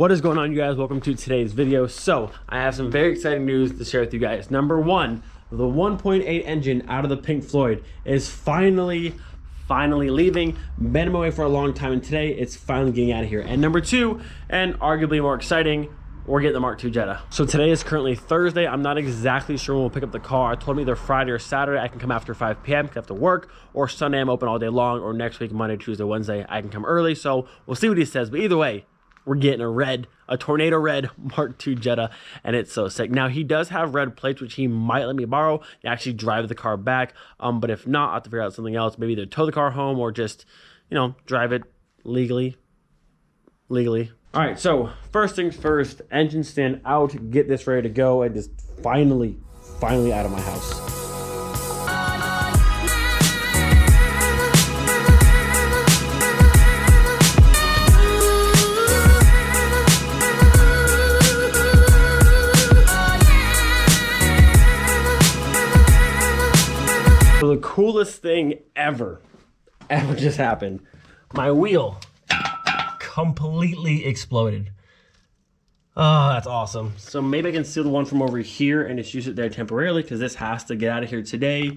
What is going on, you guys? Welcome to today's video. So I have some very exciting news to share with you guys. Number one, the 1.8 engine out of the Pink Floyd is finally leaving. Been on my way for a long time, and today it's finally getting out of here. And number two, and arguably more exciting, we're getting the Mk2 Jetta. So today is currently Thursday. I'm not exactly sure when we'll pick up the car. I told me either Friday or Saturday I can come after 5 p.m. because I have to work, or Sunday I'm open all day long, or next week, Monday, Tuesday, Wednesday, I can come early. So we'll see what he says. But either way, we're getting a tornado red Mk2 Jetta, and it's so sick. Now, he does have red plates, which he might let me borrow to actually drive the car back. But if not, I'll have to figure out something else. Maybe either tow the car home or just, you know, drive it legally. All right, so first things first, engine stand out, get this ready to go, and just finally out of my house. So the coolest thing ever just happened. My wheel completely exploded. Oh, that's awesome. So maybe I can steal the one from over here and just use it there temporarily, because this has to get out of here today.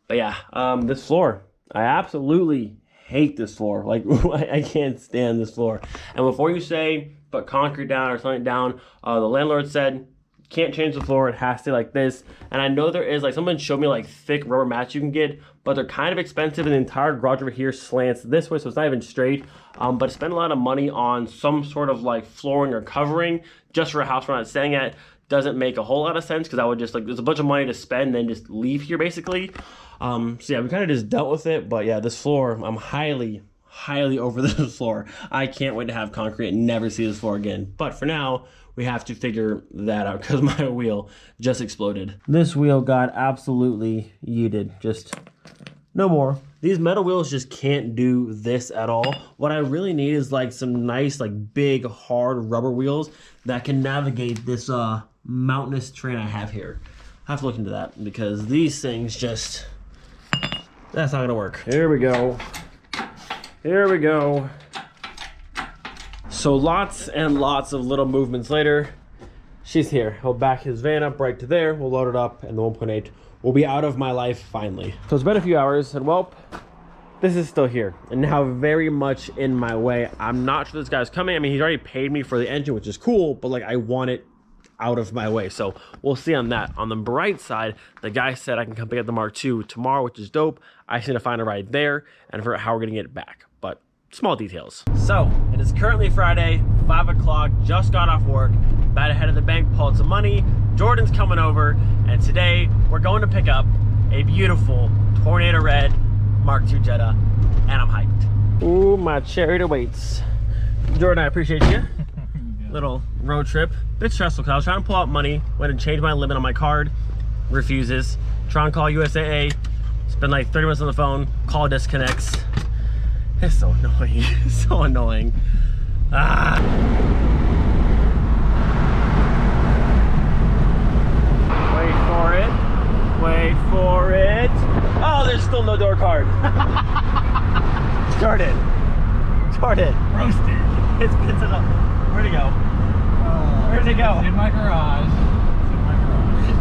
But yeah, this floor, I absolutely hate this floor. Like, I can't stand this floor. And before you say put concrete down or something down, the landlord said can't change the floor, it has to stay like this. And I know there is, like, someone showed me like thick rubber mats you can get, but they're kind of expensive, and the entire garage over here slants this way, so it's not even straight. But spend a lot of money on some sort of like flooring or covering just for a house we're not staying at doesn't make a whole lot of sense, because I would just, like, there's a bunch of money to spend and then just leave here basically. So yeah, we kind of just dealt with it. But yeah, this floor, I'm highly over this floor. I can't wait to have concrete and never see this floor again. But for now, we have to figure that out because my wheel just exploded. This wheel got absolutely yeeted. Just no more. These metal wheels just can't do this at all. What I really need is like some nice, like, big, hard rubber wheels that can navigate this mountainous terrain I have here. I have to look into that, because these things just, that's not gonna work. Here we go. Here we go. So lots and lots of little movements later, she's here. He'll back his van up right to there. We'll load it up, and the 1.8 will be out of my life finally. So it's been a few hours, and well, this is still here, and now very much in my way. I'm not sure this guy's coming. I mean, he's already paid me for the engine, which is cool, but like, I want it out of my way. So we'll see on that. On the bright side, the guy said I can come pick up the Mk2 tomorrow, which is dope. I just need to find a ride there and figure out how we're gonna get it back. But small details. So it is currently Friday, 5 o'clock, just got off work, about to head to the bank, pull out some money. Jordan's coming over, and today we're going to pick up a beautiful tornado red Mk2 Jetta, and I'm hyped. Ooh, my chariot awaits. Jordan, I appreciate you. Little road trip. Bit stressful because I was trying to pull out money, went and changed my limit on my card, refuses. Try and call USAA, spend like 30 minutes on the phone, call disconnects. It's so annoying. It's so annoying. Ah. Wait for it. Wait for it. Oh, there's still no door card. Jordan. Roasted. It's been to the... Where'd it go? Where'd it go? In my garage.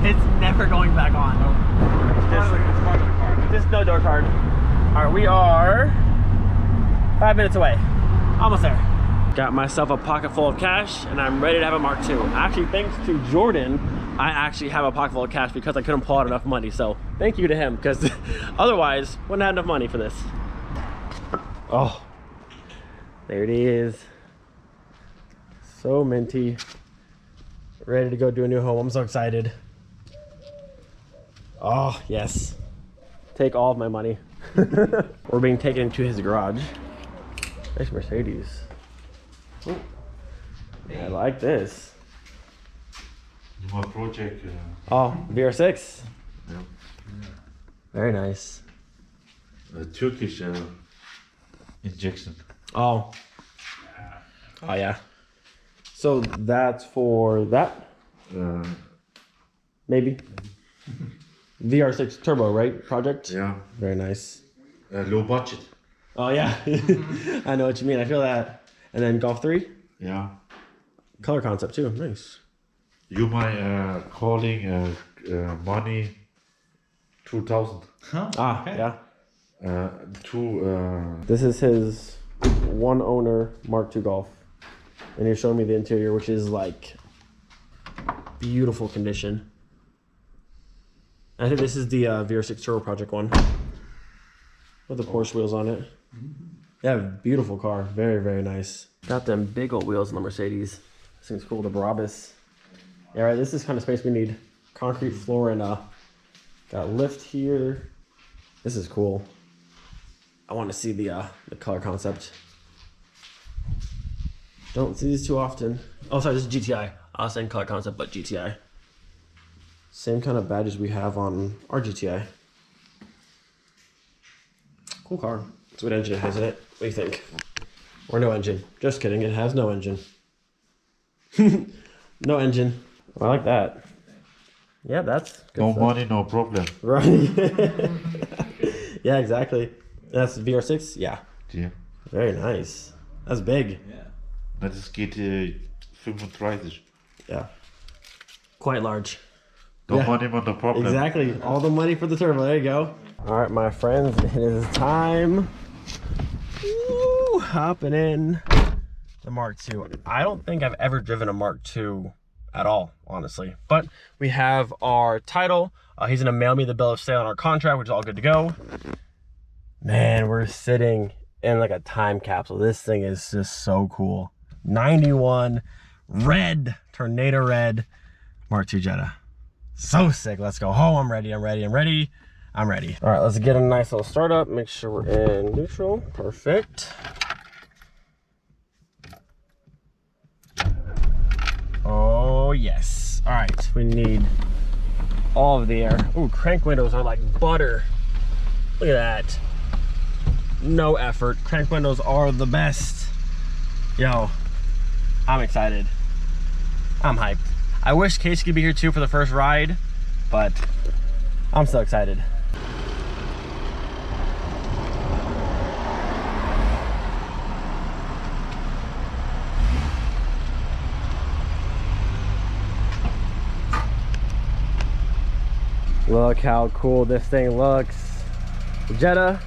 It's never going back on. Nope. Just no door card. All right, we are 5 minutes away. Almost there. Got myself a pocket full of cash, and I'm ready to have a Mk2. Actually, thanks to Jordan, I actually have a pocket full of cash because I couldn't pull out enough money. So thank you to him, because otherwise wouldn't have enough money for this. Oh, there it is. So minty. Ready to go do a new home. I'm so excited. Oh, yes. Take all of my money. We're being taken into his garage. Nice Mercedes. Ooh. I like this. My project. Oh, VR6. Yeah. Very nice. Turkish injection. Oh. Oh, yeah. So that's for that? Maybe. VR6 Turbo, right? Project? Yeah. Very nice. Low budget. Oh, yeah. I know what you mean. I feel that. And then Golf 3? Yeah. Color concept too. Nice. You my calling money 2000. Huh? Ah, okay. yeah. To This is his one owner Mark II Golf. And he's showing me the interior, which is like beautiful condition. I think this is the VR6 Turbo Project one with the Porsche wheels on it. Yeah, beautiful car. Very, very nice. Got them big old wheels on the Mercedes. This thing's cool. The Brabus. Yeah, right. This is kind of space we need. Concrete floor and got a lift here. This is cool. I want to see the color concept. Don't see these too often. Oh, sorry, this is GTI. I was saying color concept, but GTI. Same kind of badges we have on our GTI. Cool car. That's what engine it has in it. What do you think? Or no engine? Just kidding, it has no engine. No engine. Oh, I like that. Yeah, that's good no stuff. money, no problem. Right. Yeah, exactly. That's VR6? Yeah. Yeah. Very nice. That's big. Yeah. Dat is GT 35. Yeah. Quite large. No Yeah. money, no problem. Exactly. All the money for the turbo. There you go. All right, my friends, it is time. Woo, hopping in the Mark II. I don't think I've ever driven a Mark II at all, honestly. But we have our title. He's gonna mail me the bill of sale on our contract, which is all good to go. Man, we're sitting in like a time capsule. This thing is just so cool. 91 red, tornado red, Mark II Jetta. So sick. Let's go home. I'm ready. I'm ready. I'm ready. I'm ready. All right, let's get a nice little startup. Make sure we're in neutral. Perfect. Oh, yes. All right, we need all of the air. Ooh, crank windows are like butter. Look at that. No effort. Crank windows are the best. Yo, I'm excited. I'm hyped. I wish Casey could be here too for the first ride, but I'm so excited. Look how cool this thing looks. The Jetta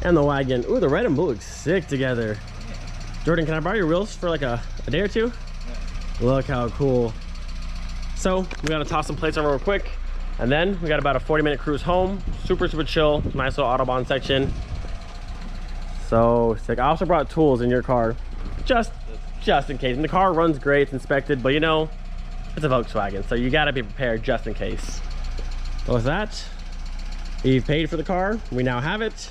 and the wagon. Ooh, the red and blue look sick together. Jordan, can I borrow your wheels for like a day or two? Yeah. Look how cool. So we gotta toss some plates over real quick, and then we got about a 40-minute cruise home. Super, super chill. Nice little Autobahn section. So sick. I also brought tools in your car, just in case. And the car runs great, it's inspected, but you know, it's a Volkswagen, so you gotta be prepared just in case. But with that, we've paid for the car. We now have it.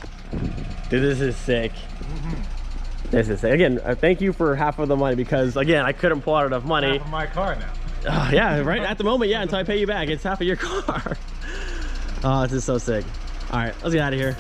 Dude, this is sick. This is sick. Again, thank you for half of the money, because again, I couldn't pull out enough money. Half of my car now. Yeah, right at the moment, yeah, until I pay you back. It's half of your car. Oh, this is so sick. All right, let's get out of here.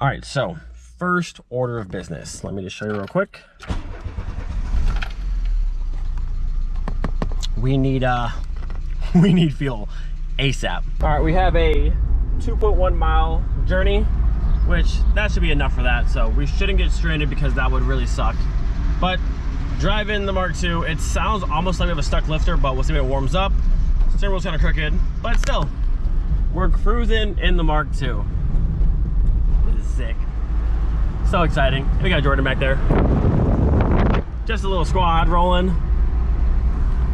All right, so first order of business. Let me just show you real quick. We need fuel ASAP. All right, we have a 2.1 mile journey, which that should be enough for that. So we shouldn't get stranded, because that would really suck. But driving the Mark II, it sounds almost like we have a stuck lifter, but we'll see when it warms up. Steering wheel's kind of crooked, but still, we're cruising in the Mark II. Sick. So exciting. We got Jordan back there. Just a little squad rolling.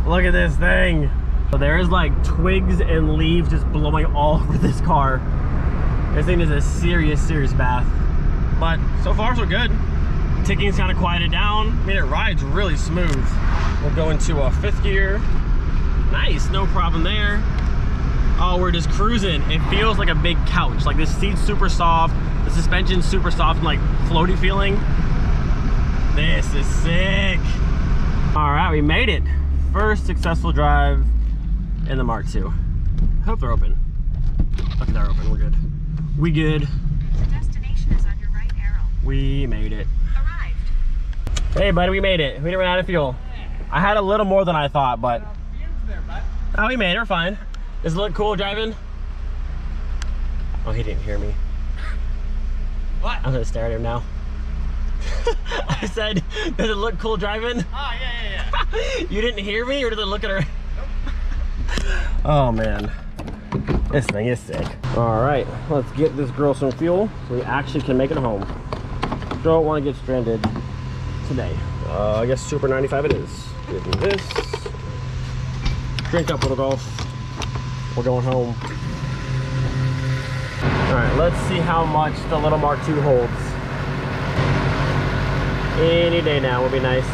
Look at this thing. So there is like twigs and leaves just blowing all over this car. This thing is a serious bath. but so far so good. Ticking's kind of quieted down. I mean, it rides really smooth. We'll go into a 5th gear. Nice, no problem there. Oh, we're just cruising. It feels like a big couch. Like, this seat's super soft. The suspension's super soft and like floaty feeling. This is sick. All right, we made it. First successful drive in the Mark II. Hope they're open. Okay, they're open, we're good. We good. The destination is on your right arrow. We made it. Arrived. Hey buddy, we made it. We didn't run out of fuel. I had a little more than I thought, but oh, we made it, we're fine. Does it look cool driving? Oh, he didn't hear me. What? I'm gonna stare at him now. I said, does it look cool driving? Oh, yeah. You didn't hear me, or did it look at her? Oh man, this thing is sick. All right, let's get this girl some fuel so we actually can make it home. Don't want to get stranded today. I guess Super 95 it is. Give me this. Drink up, little golf. We're going home. All right, let's see how much the little Mark II holds. Any day now will be nice.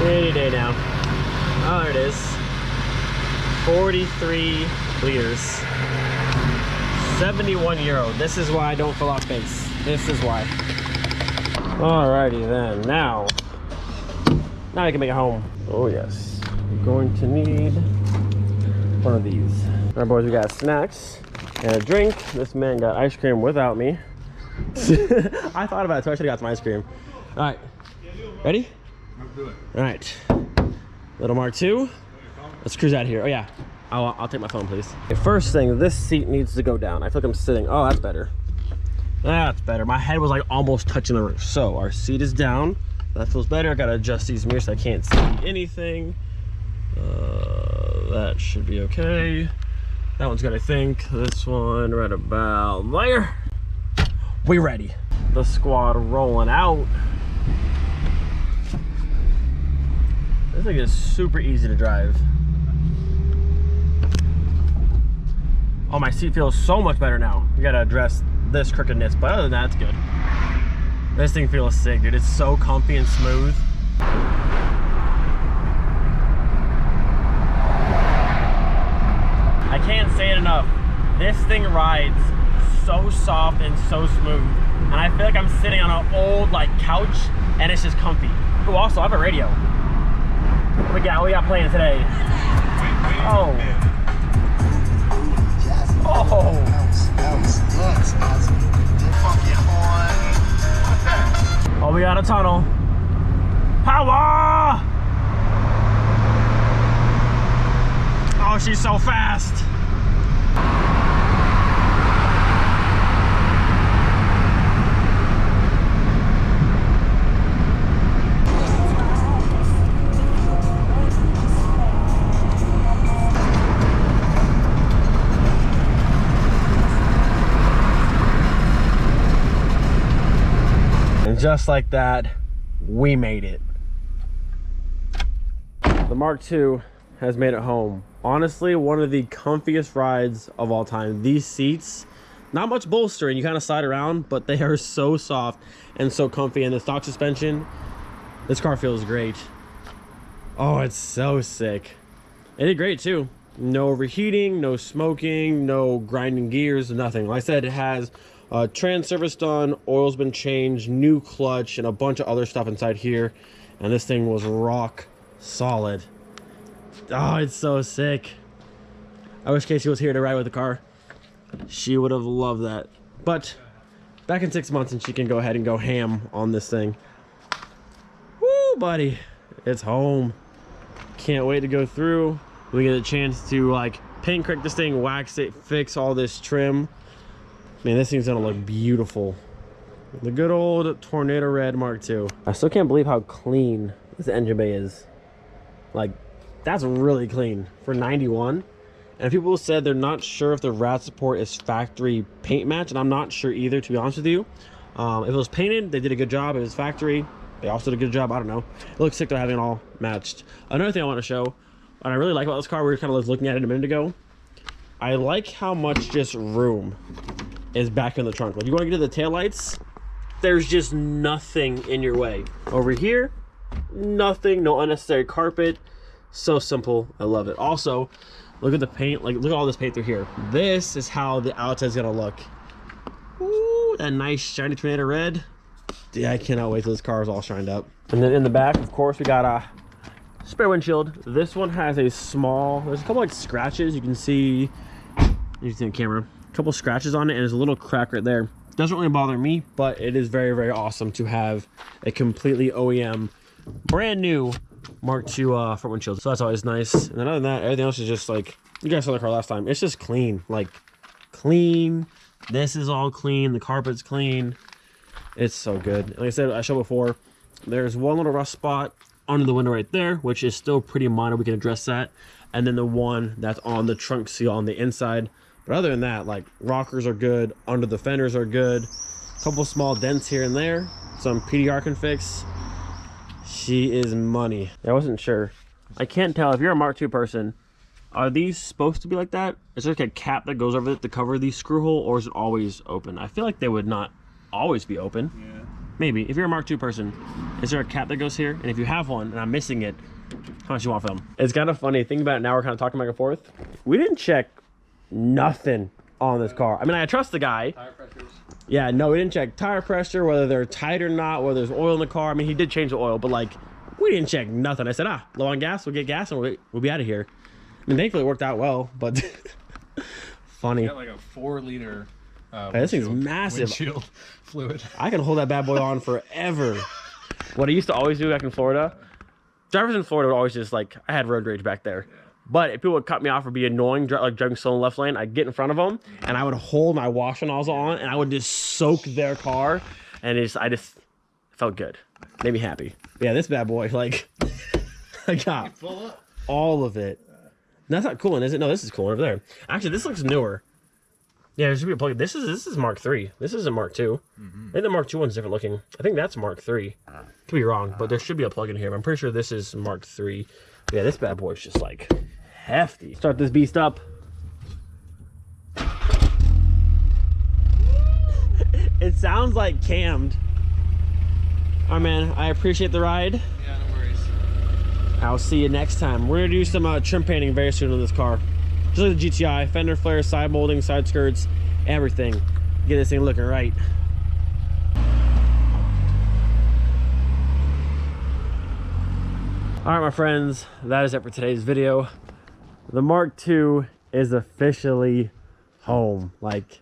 Any day now. Oh, there it is. 43 liters. 71 euro. This is why I don't fill out space. This is why. Alrighty then. Now I can make it home. Oh yes. We're going to need one of these. All right, boys, we got snacks and a drink. This man got ice cream without me. I thought about it, so I should have got some ice cream. All right, ready? Let's do it. All right, little Mark II. Let's cruise out of here. Oh yeah, I'll take my phone, please. Okay, first thing, this seat needs to go down. I feel like I'm sitting. Oh, that's better. That's better. My head was like almost touching the roof. So our seat is down. That feels better. I gotta adjust these mirrors so I can't see anything. That should be okay. That one's good, I think. This one right about there. We ready. The squad rolling out. This thing is super easy to drive. Oh, my seat feels so much better now. We gotta address this crookedness, but other than that, it's good. This thing feels sick, dude. It's so comfy and smooth. I can't say it enough. This thing rides so soft and so smooth, and I feel like I'm sitting on an old like couch, and it's just comfy. Oh, also I have a radio. What we got playing today? Oh. Oh. Oh, we got a tunnel. Power! Oh, she's so fast. And just like that, we made it. The Mark II has made it home. Honestly, one of the comfiest rides of all time. These seats, not much bolstering, you kind of slide around, but they are so soft and so comfy. And the stock suspension, this car feels great. Oh, it's so sick. It did great too. No overheating, no smoking, no grinding gears, nothing. Like I said, it has trans service done, oil's been changed, new clutch, and a bunch of other stuff inside here. And this thing was rock solid. Oh, it's so sick. I wish Casey was here to ride with the car. She would have loved that. But back in 6 months and she can go ahead and go ham on this thing. Woo, buddy. It's home. Can't wait to go through. We get a chance to like paint correct this thing, wax it, fix all this trim. Man, this thing's gonna look beautiful. The good old Tornado Red Mark II. I still can't believe how clean this engine bay is. Like, that's really clean for 91. And people said they're not sure if the rat support is factory paint match, and I'm not sure either, to be honest with you. If it was painted, they did a good job. If it was factory, they also did a good job. I don't know. It looks sick. They're having it all matched. Another thing I want to show, what I really like about this car, we were kind of looking at it a minute ago. I like how much just room is back in the trunk. Like you want to get to the taillights, there's just nothing in your way. Over here, nothing, no unnecessary carpet. So simple, I love it. Also, look at the paint, like look at all this paint through here. This is how the outside's gonna look. Ooh, that nice shiny tornado red. Yeah, I cannot wait till this car is all shined up. And then in the back, of course, we got a spare windshield. This one has a small, there's a couple like scratches. You can see on the camera, a couple scratches on it, and there's a little crack right there. Doesn't really bother me, but it is very, very awesome to have a completely OEM, brand new Mark II front windshield. So that's always nice. And then other than that, everything else is just like, you guys saw the car last time. It's just clean, like clean. This is all clean. The carpet's clean. It's so good. Like I said, I showed before, there's one little rust spot under the window right there, which is still pretty minor. We can address that. And then the one that's on the trunk seal on the inside. But other than that, like rockers are good. Under the fenders are good. A couple small dents here and there. Some PDR can fix. She is money. I wasn't sure. I can't tell if you're a Mark II person. Are these supposed to be like that? Is there like a cap that goes over it to cover the screw hole, or is it always open? I feel like they would not always be open. Yeah. Maybe. If you're a Mark II person, is there a cap that goes here? And if you have one and I'm missing it, how much you want for them? It's kind of funny. Think about it now. We're kind of talking back and forth. We didn't check nothing on this car. I mean, I trust the guy. Tire pressures. Yeah, no, we didn't check tire pressure, whether they're tight or not, whether there's oil in the car. I mean, he did change the oil, but like, we didn't check nothing. I said, low on gas, we'll get gas and we'll be out of here. I mean, thankfully it worked out well, but funny. Got like a 4-liter This thing's massive. windshield fluid. I can hold that bad boy on forever. What I used to always do back in Florida, drivers in Florida would always just like, I had road rage back there. But if people would cut me off or be annoying, like driving slow in the left lane, I'd get in front of them and I would hold my washer nozzle on and I would just soak their car. And I just felt good. Made me happy. But yeah, this bad boy, like, I got all of it. That's not coolant, is it? No, this is coolant over there. Actually, this looks newer. Yeah, there should be a plug. This is Mark III. This isn't Mark II. I think the Mark II one's different looking. I think that's Mark III. Could be wrong, but there should be a plug in here. I'm pretty sure this is Mark III. But yeah, this bad boy is just like hefty. Start this beast up. It sounds like cammed. All right, man. I appreciate the ride. Yeah, no worries. I'll see you next time. We're gonna do some trim painting very soon on this car. Just like the GTI, fender flares, side molding, side skirts, everything. Get this thing looking right. All right, my friends, that is it for today's video. The Mark II is officially home. Like,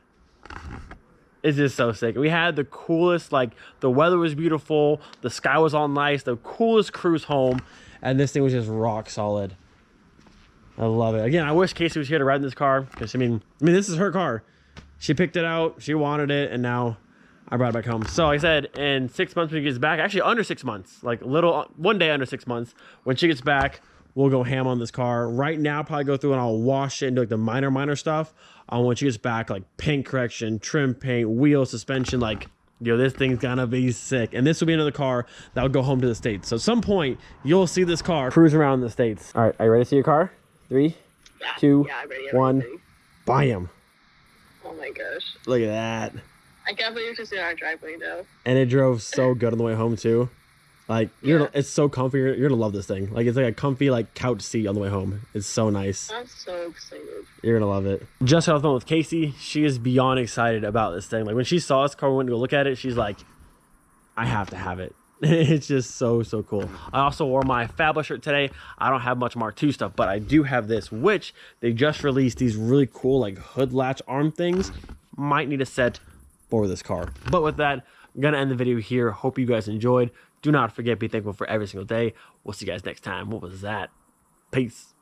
it's just so sick. We had the coolest, like, the weather was beautiful, the sky was all nice, the coolest cruise home, and this thing was just rock solid. I love it. Again, I wish Casey was here to ride in this car, because I mean, this is her car. She picked it out, she wanted it, and now I brought it back home. So like I said, in 6 months when she gets back, actually under 6 months, like one day under 6 months, when she gets back, we'll go ham on this car. Right now, probably go through and I'll wash it and do like the minor stuff. When she gets back, like paint correction, trim paint, wheel suspension, like, yo, this thing's gonna be sick. And this will be another car that will go home to the States. So at some point, you'll see this car cruise around the States. All right, are you ready to see your car? 3, 2, I'm ready, 1, bam. Oh my gosh. Look at that. I can't believe you're just in our driveway now. And it drove so good on the way home too. Like, it's so comfy. You're gonna love this thing. Like, it's like a comfy like couch seat on the way home. It's so nice. I'm so excited. You're gonna love it. Just got off the phone with Casey. She is beyond excited about this thing. Like, when she saw this car, we went to go look at it, she's like, I have to have it. It's just so cool. I also wore my Fabulous shirt today. I don't have much Mark II stuff, but I do have this, which they just released these really cool like hood latch arm things. Might need a set for this car. But with that, I'm gonna end the video here. Hope you guys enjoyed. Do not forget, be thankful for every single day. We'll see you guys next time. What was that? Peace.